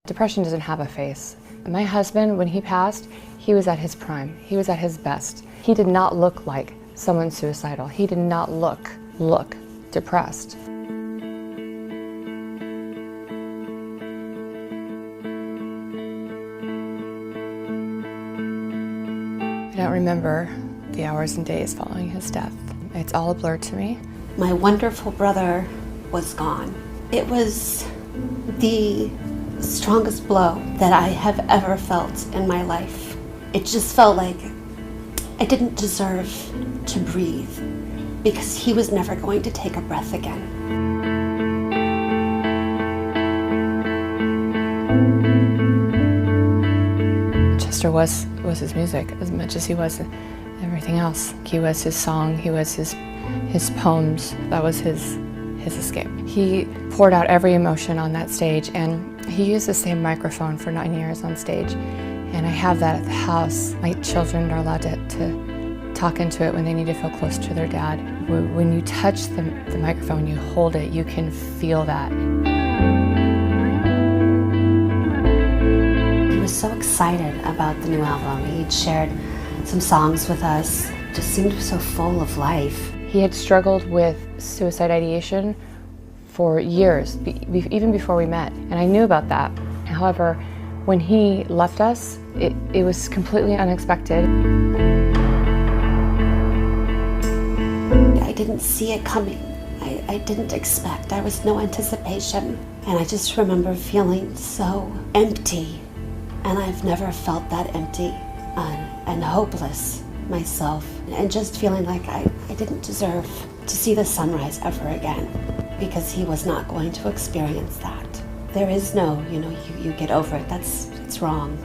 Depression doesn't have a face. My husband, when he passed, he was at his prime. He was at his best. He did not look like someone suicidal. He did not look depressed. I don't remember the hours and days following his death. It's all a blur to me. My wonderful brother was gone. It was the strongest blow that I have ever felt in my life. It just felt like I didn't deserve to breathe because he was never going to take a breath again. Chester was his music as much as he was everything else. He was his song, he was his poems. That was his escape. He poured out every emotion on that stage, and he used the same microphone for 9 years on stage. And I have that at the house. My children are allowed to talk into it when they need to feel close to their dad. When you touch the microphone, you hold it, you can feel that. He was so excited about the new album. He'd shared some songs with us. Just seemed so full of life. He had struggled with suicide ideation for years, even before we met, and I knew about that. However, when he left us, it was completely unexpected. I didn't see it coming. I didn't expect. There was no anticipation. And I just remember feeling so empty. And I've never felt that empty and hopeless myself. And just feeling like I didn't deserve to see the sunrise ever again, because he was not going to experience that. There is no, you get over it. It's wrong.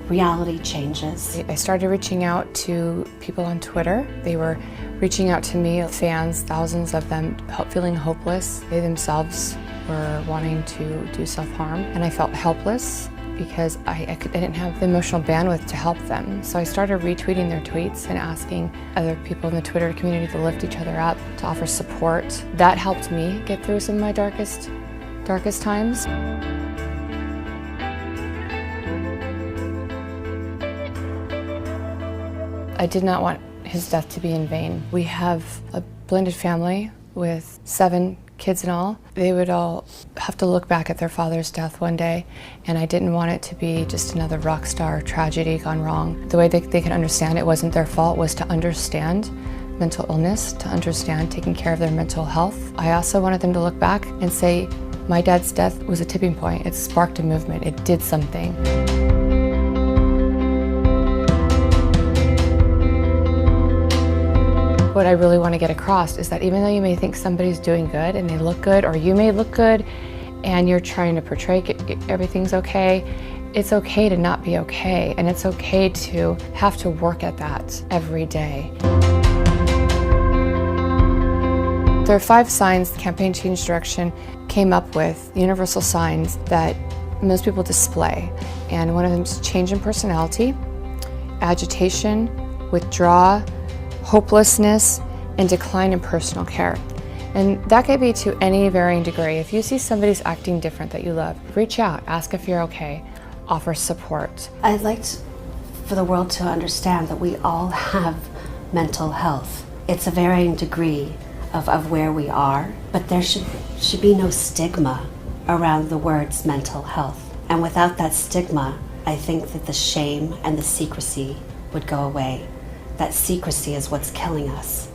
Reality changes. I started reaching out to people on Twitter. They were reaching out to me, fans, thousands of them, feeling hopeless. They themselves were wanting to do self-harm, and I felt helpless because I didn't have the emotional bandwidth to help them. So I started retweeting their tweets and asking other people in the Twitter community to lift each other up, to offer support. That helped me get through some of my darkest times. I did not want his death to be in vain. We have a blended family with 7 kids in all. They would all have to look back at their father's death one day, and I didn't want it to be just another rock star tragedy gone wrong. The way they could understand it wasn't their fault was to understand mental illness, to understand taking care of their mental health. I also wanted them to look back and say, my dad's death was a tipping point. It sparked a movement. It did something. What I really want to get across is that even though you may think somebody's doing good and they look good, or you may look good and you're trying to portray everything's okay, it's okay to not be okay, and it's okay to have to work at that every day. There are 5 signs the campaign Change Direction came up with, universal signs that most people display. And one of them is change in personality, agitation, withdrawal, hopelessness, and decline in personal care. And that could be to any varying degree. If you see somebody's acting different that you love, reach out, ask if you're okay, offer support. I'd like for the world to understand that we all have mental health. It's a varying degree of where we are, but there should be no stigma around the words mental health. And without that stigma, I think that the shame and the secrecy would go away. That secrecy is what's killing us.